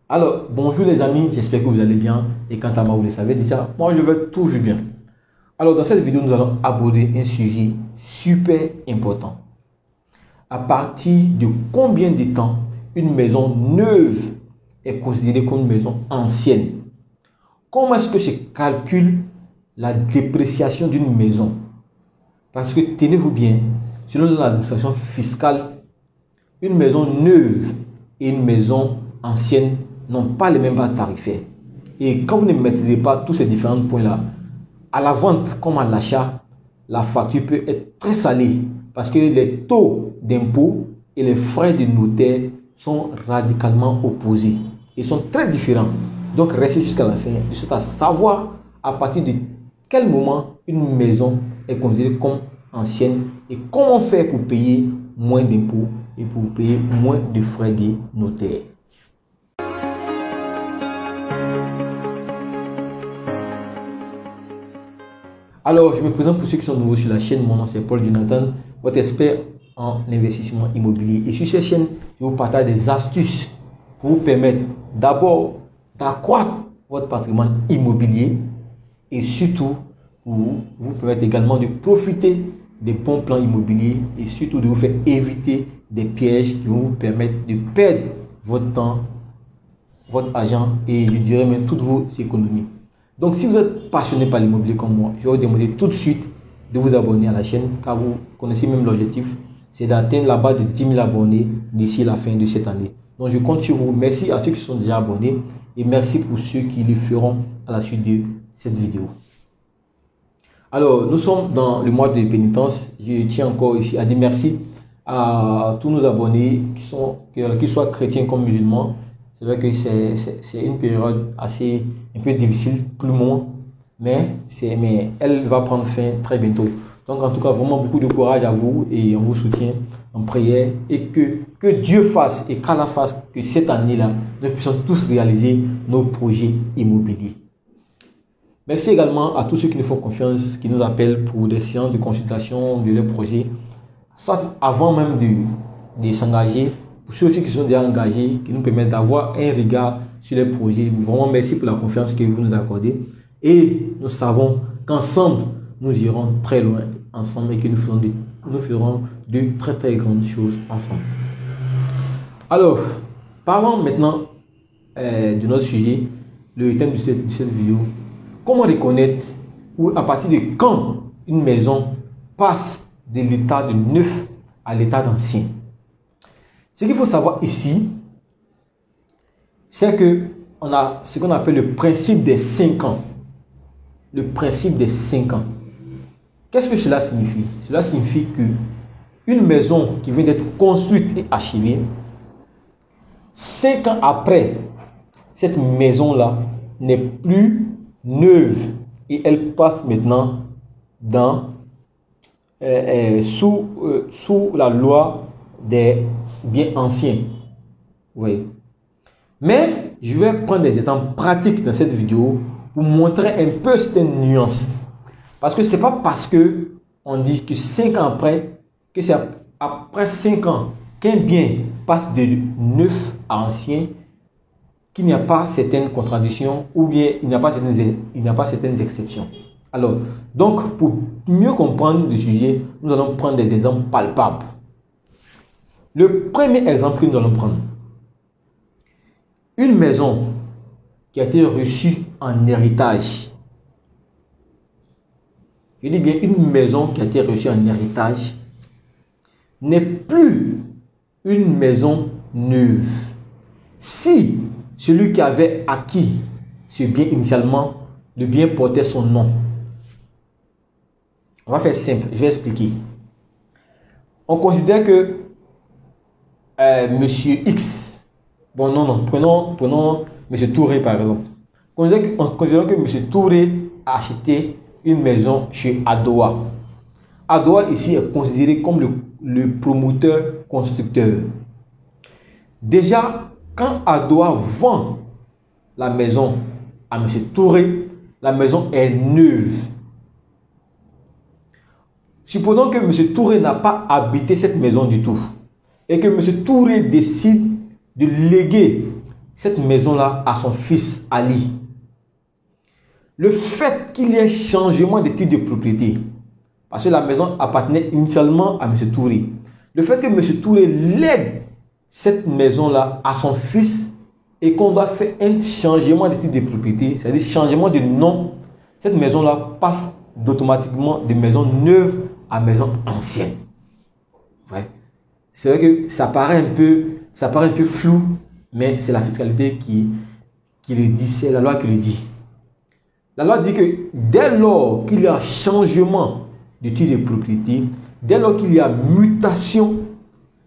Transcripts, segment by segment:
Alors, bonjour les amis, j'espère que vous allez bien. Et quant à moi, vous le savez déjà, moi je vais toujours bien. Alors, dans cette vidéo, nous allons aborder un sujet super important. À partir de combien de temps une maison neuve est considérée comme une maison ancienne? Comment est-ce que se calcule la dépréciation d'une maison? Parce que tenez-vous bien, selon l'administration fiscale, une maison neuve et une maison ancienne n'ont pas les mêmes bases tarifaires. Et quand vous ne maîtrisez pas tous ces différents points-là, à la vente comme à l'achat, la facture peut être très salée parce que les taux d'impôt et les frais de notaire sont radicalement opposés et sont très différents. Donc restez jusqu'à la fin, de sorte à savoir à partir de quel moment une maison est considérée comme ancienne et comment faire pour payer moins d'impôts et pour payer moins de frais de notaire. Alors, je me présente pour ceux qui sont nouveaux sur la chaîne. Mon nom c'est Paul Jonathan, votre expert en investissement immobilier. Et sur cette chaîne, je vous partage des astuces pour vous permettre d'abord d'accroître votre patrimoine immobilier et surtout pour vous permettre également de profiter des bons plans immobiliers et surtout de vous faire éviter des pièges qui vont vous permettre de perdre votre temps, votre argent et je dirais même toutes vos économies. Donc si vous êtes passionné par l'immobilier comme moi, je vais vous demander tout de suite de vous abonner à la chaîne car vous connaissez même l'objectif, c'est d'atteindre la barre de 10 000 abonnés d'ici la fin de cette année. Donc je compte sur vous. Merci à ceux qui sont déjà abonnés et merci pour ceux qui le feront à la suite de cette vidéo. Alors nous sommes dans le mois de pénitence. Je tiens encore ici à dire merci à tous nos abonnés qu'ils soient chrétiens comme musulmans. C'est vrai que c'est une période assez un peu difficile pour le monde, mais elle va prendre fin très bientôt. Donc en tout cas, vraiment beaucoup de courage à vous et on vous soutient en prière et que Dieu fasse et qu'Allah fasse que cette année-là, nous puissions tous réaliser nos projets immobiliers. Merci également à tous ceux qui nous font confiance, qui nous appellent pour des séances de consultation de leurs projets, soit avant même de s'engager. Pour ceux aussi qui sont déjà engagés, qui nous permettent d'avoir un regard sur les projets. Vraiment, merci pour la confiance que vous nous accordez. Et nous savons qu'ensemble, nous irons très loin ensemble et que nous ferons de très très grandes choses ensemble. Alors, parlons maintenant de notre sujet, le thème de cette vidéo. Comment reconnaître ou à partir de quand une maison passe de l'état de neuf à l'état d'ancien? Ce qu'il faut savoir ici, c'est que on a ce qu'on appelle le principe des 5 ans. Le principe des 5 ans. Qu'est-ce que cela signifie? Cela signifie que une maison qui vient d'être construite et achevée, 5 ans après, cette maison-là n'est plus neuve et elle passe maintenant sous la loi des biens anciens. Oui. Mais je vais prendre des exemples pratiques dans cette vidéo pour montrer un peu certaines nuances. Parce que c'est pas parce que on dit que 5 ans après, que c'est après 5 ans qu'un bien passe de neuf à ancien, qu'il n'y a pas certaines contradictions ou bien il n'y a pas certaines exceptions. Alors, donc pour mieux comprendre le sujet, nous allons prendre des exemples palpables. Le premier exemple que nous allons prendre, une maison qui a été reçue en héritage. Je dis bien une maison qui a été reçue en héritage n'est plus une maison neuve. Si celui qui avait acquis ce bien initialement, le bien portait son nom. On va faire simple, je vais expliquer. On considère que Monsieur X, bon non, prenons Monsieur Touré par exemple. Considérons que Monsieur Touré a acheté une maison chez Adoua. Adoua ici est considéré comme le promoteur constructeur. Déjà, quand Adoua vend la maison à Monsieur Touré, la maison est neuve. Supposons que Monsieur Touré n'a pas habité cette maison du tout et que M. Touré décide de léguer cette maison-là à son fils Ali. Le fait qu'il y ait changement de titre de propriété, parce que la maison appartenait initialement à M. Touré, le fait que M. Touré lègue cette maison-là à son fils et qu'on doit faire un changement de titre de propriété, c'est-à-dire changement de nom, cette maison-là passe automatiquement de maison neuve à maison ancienne. Ouais. C'est vrai que ça paraît un peu flou, mais c'est la fiscalité qui le dit, c'est la loi qui le dit. La loi dit que dès lors qu'il y a changement de titre de propriété, dès lors qu'il y a mutation,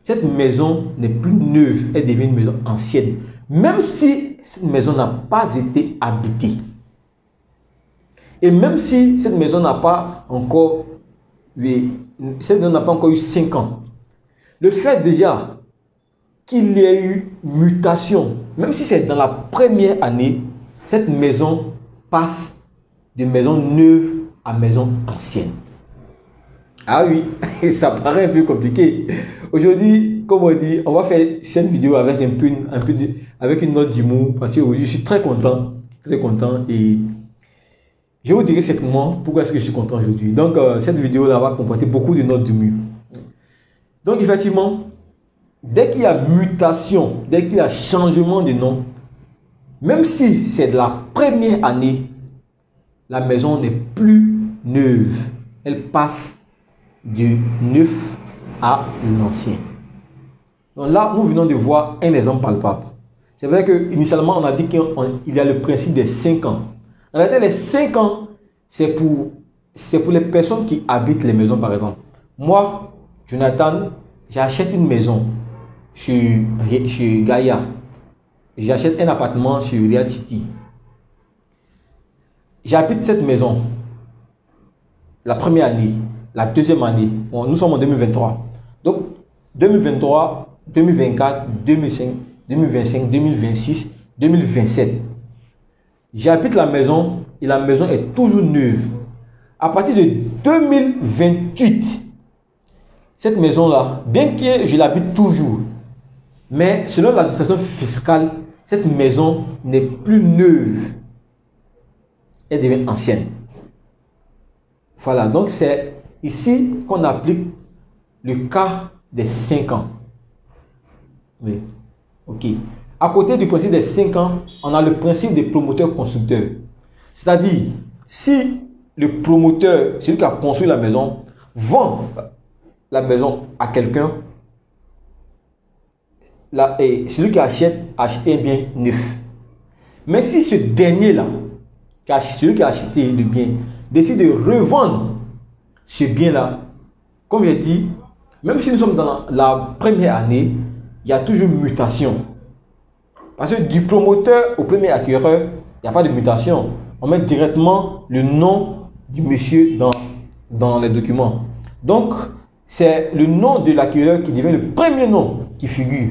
cette maison n'est plus neuve, elle devient une maison ancienne. Même si cette maison n'a pas été habitée. Et même si cette maison n'a pas encore eu 5 ans. Le fait déjà qu'il y ait eu mutation, même si c'est dans la première année, cette maison passe de maison neuve à maison ancienne. Ah oui, ça paraît un peu compliqué. Aujourd'hui, comme on dit, on va faire cette vidéo avec avec une note d'humour parce que je suis très content et je vous dirai simplement pourquoi est-ce que je suis content aujourd'hui. Donc, cette vidéo-là va comporter beaucoup de notes d'humour. Donc, effectivement, dès qu'il y a mutation, dès qu'il y a changement de nom, même si c'est de la première année, la maison n'est plus neuve. Elle passe du neuf à l'ancien. Donc là, nous venons de voir un exemple palpable. C'est vrai qu'initialement, on a dit qu'il y a le principe des 5 ans. En réalité, les 5 ans, c'est pour les personnes qui habitent les maisons, par exemple. Moi, Jonathan, j'achète une maison chez Gaïa. J'achète un appartement sur Real City. J'habite cette maison la première année, la deuxième année. Bon, nous sommes en 2023. Donc, 2023, 2024, 2025, 2025, 2026, 2027. J'habite la maison et la maison est toujours neuve. À partir de 2028, cette maison-là, bien que je l'habite toujours, mais selon l'administration fiscale, cette maison n'est plus neuve. Elle devient ancienne. Voilà, donc c'est ici qu'on applique le cas des 5 ans. Oui, ok. À côté du principe des 5 ans, on a le principe des promoteurs-constructeurs. C'est-à-dire, si le promoteur, celui qui a construit la maison, vend la maison à quelqu'un, et celui qui achète un bien neuf. Mais si ce dernier-là, celui qui a acheté le bien, décide de revendre ce bien-là, comme j'ai dit, même si nous sommes dans la première année, il y a toujours mutation. Parce que du promoteur au premier acquéreur, il n'y a pas de mutation. On met directement le nom du monsieur dans les documents. Donc, c'est le nom de l'acquéreur qui devient le premier nom qui figure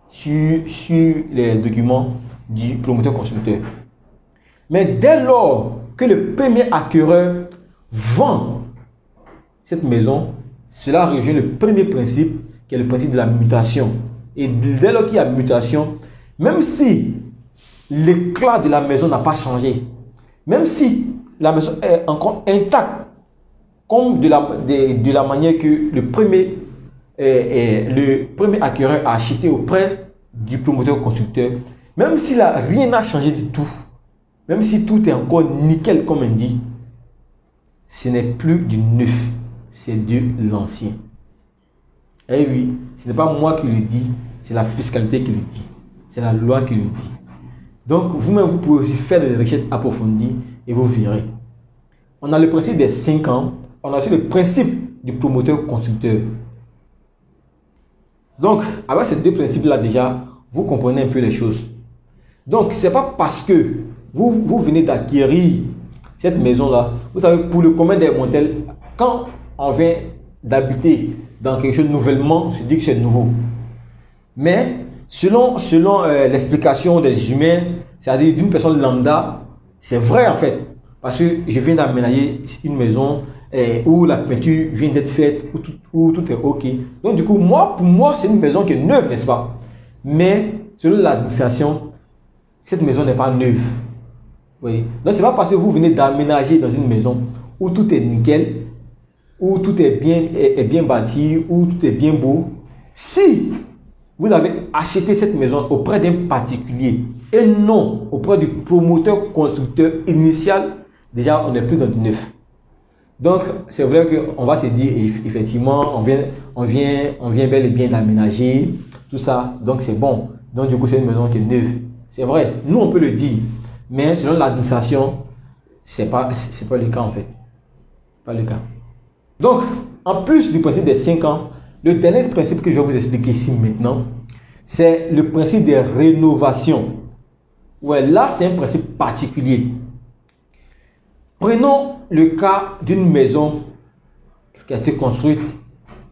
sur les documents du promoteur-constructeur. Mais dès lors que le premier acquéreur vend cette maison, cela rejoint le premier principe qui est le principe de la mutation. Et dès lors qu'il y a mutation, même si l'éclat de la maison n'a pas changé, même si la maison est encore intacte, comme de la manière que le premier acquéreur a acheté auprès du promoteur-constructeur, même si là, rien n'a changé du tout, même si tout est encore nickel comme on dit, ce n'est plus du neuf, c'est de l'ancien. Eh oui, ce n'est pas moi qui le dis, c'est la fiscalité qui le dit. C'est la loi qui le dit. Donc, vous-même, vous pouvez aussi faire des recherches approfondies et vous verrez. On a le principe des 5 ans, on a aussi le principe du promoteur-constructeur. Donc, avec ces deux principes-là déjà, vous comprenez un peu les choses. Donc, ce n'est pas parce que vous venez d'acquérir cette maison-là. Vous savez, pour le commun des mortels, quand on vient d'habiter dans quelque chose nouvellement, on se dit que c'est nouveau. Mais selon l'explication des humains, c'est-à-dire d'une personne lambda, c'est vrai en fait. Parce que je viens d'aménager une maison où la peinture vient d'être faite, où tout est OK. Donc du coup, pour moi, c'est une maison qui est neuve, n'est-ce pas? Mais selon l'administration, cette maison n'est pas neuve. Vous voyez? Donc, ce n'est pas parce que vous venez d'aménager dans une maison où tout est nickel, où tout est bien bâti, où tout est bien beau. Si vous avez acheté cette maison auprès d'un particulier et non auprès du promoteur constructeur initial, déjà on n'est plus dans du neuf. Donc c'est vrai qu'on va se dire effectivement on vient bel et bien d'aménager tout ça, donc c'est bon. Donc du coup c'est une maison qui est neuve. C'est vrai, nous on peut le dire, mais selon l'administration, c'est pas le cas en fait. Pas le cas. Donc, en plus du principe des 5 ans, le dernier principe que je vais vous expliquer ici maintenant, c'est le principe des rénovations. Ouais, là, c'est un principe particulier. Prenons le cas d'une maison qui a été construite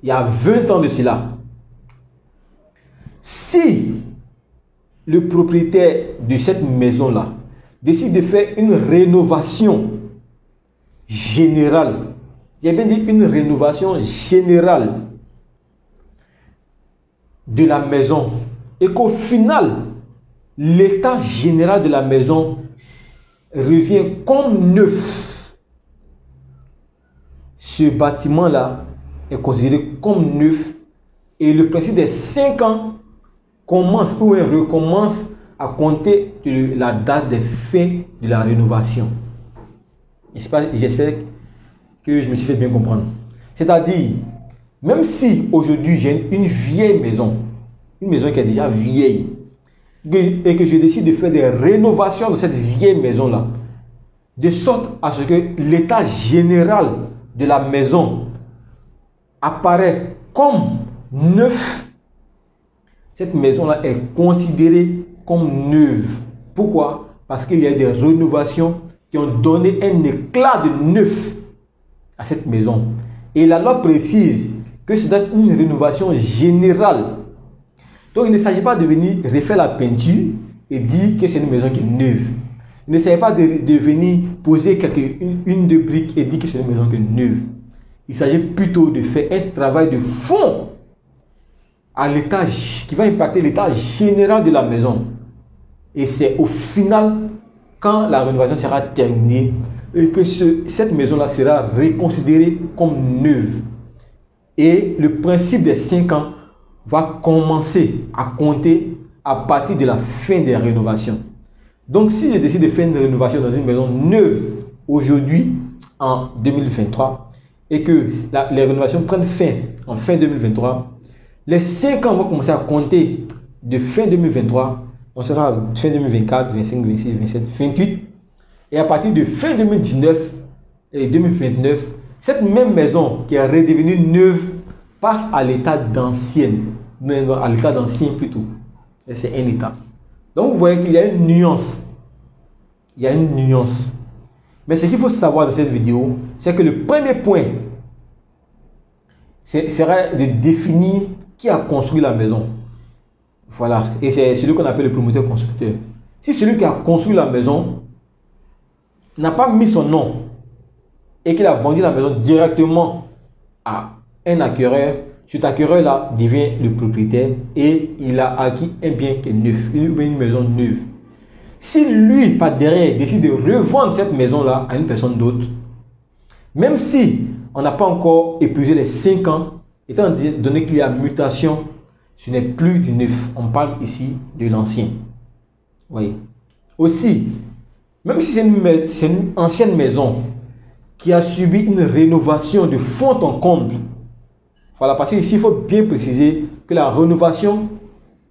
il y a 20 ans de cela. Si le propriétaire de cette maison-là décide de faire une rénovation générale, j'ai bien dit une rénovation générale de la maison et qu'au final, l'état général de la maison revient comme neuf. Ce bâtiment-là est considéré comme neuf et le principe des 5 ans commence ou recommence à compter de la date des faits de la rénovation. J'espère que je me suis fait bien comprendre. C'est-à-dire, même si aujourd'hui j'ai une vieille maison, une maison qui est déjà vieille, et que je décide de faire des rénovations de cette vieille maison-là, de sorte à ce que l'état général de la maison apparaît comme neuf, cette maison-là est considérée comme neuve. Pourquoi? Parce qu'il y a des rénovations qui ont donné un éclat de neuf à cette maison. Et la loi précise que c'est une rénovation générale. Donc il ne s'agit pas de venir refaire la peinture et dire que c'est une maison qui est neuve. Il ne s'agit pas de venir poser une de briques et dire que c'est une maison qui est neuve. Il s'agit plutôt de faire un travail de fond à l'état qui va impacter l'état général de la maison. Et c'est au final, quand la rénovation sera terminée, et que cette maison-là sera reconsidérée comme neuve. Et le principe des 5 ans va commencer à compter à partir de la fin des rénovations. Donc, si je décide de faire une rénovation dans une maison neuve aujourd'hui, en 2023, et que les rénovations prennent fin en fin 2023, les 5 ans vont commencer à compter de fin 2023, on sera fin 2024, 25, 26, 27, 28. Et à partir de fin 2019 et 2029, cette même maison qui est redevenue neuve passe à l'état d'ancienne. À l'état d'ancien plutôt. C'est un état. Donc vous voyez qu'il y a une nuance. Il y a une nuance. Mais ce qu'il faut savoir dans cette vidéo, c'est que le premier point serait de définir qui a construit la maison. Voilà. Et c'est celui qu'on appelle le promoteur constructeur. Si celui qui a construit la maison n'a pas mis son nom et qu'il a vendu la maison directement à un acquéreur, cet acquéreur-là devient le propriétaire et il a acquis un bien qui est neuf, une maison neuve. Si lui, par derrière, décide de revendre cette maison-là à une personne d'autre, même si on n'a pas encore épuisé les 5 ans, étant donné qu'il y a mutation, ce n'est plus du neuf. On parle ici de l'ancien. Vous voyez. Aussi, même si c'est une ancienne maison qui a subi une rénovation de fond en comble, voilà, parce qu'ici, il faut bien préciser que la rénovation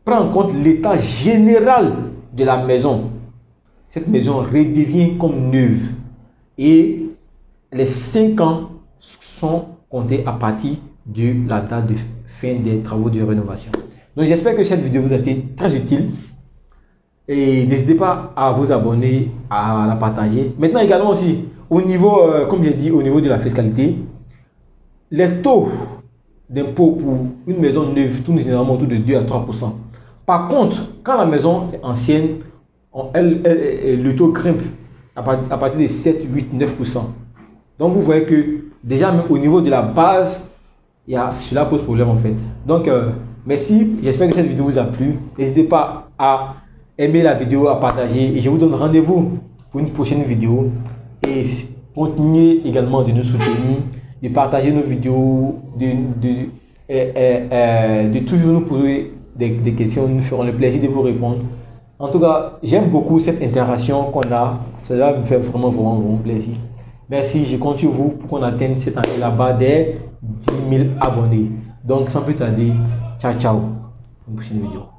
prend en compte l'état général de la maison. Cette maison redevient comme neuve. Et les 5 ans sont comptés à partir de la date de fin des travaux de rénovation. Donc, j'espère que cette vidéo vous a été très utile. Et n'hésitez pas à vous abonner, à la partager. Maintenant également aussi, au niveau, comme j'ai dit, au niveau de la fiscalité, les taux d'impôt pour une maison neuve tournent généralement autour de 2 à 3%. Par contre, quand la maison est ancienne, le taux grimpe à partir de 7, 8, 9%. Donc vous voyez que déjà même au niveau de la base, cela pose problème en fait. Donc merci, j'espère que cette vidéo vous a plu. N'hésitez pas à aimer la vidéo, à partager. Et je vous donne rendez-vous pour une prochaine vidéo. Et continuez également de nous soutenir, de partager nos vidéos, de toujours nous poser des questions. Nous nous ferons le plaisir de vous répondre. En tout cas, j'aime beaucoup cette interaction qu'on a. Cela me fait vraiment plaisir. Merci, je compte sur vous pour qu'on atteigne cette année là-bas des 10 000 abonnés. Donc, sans plus tarder, ciao, ciao. Une prochaine vidéo.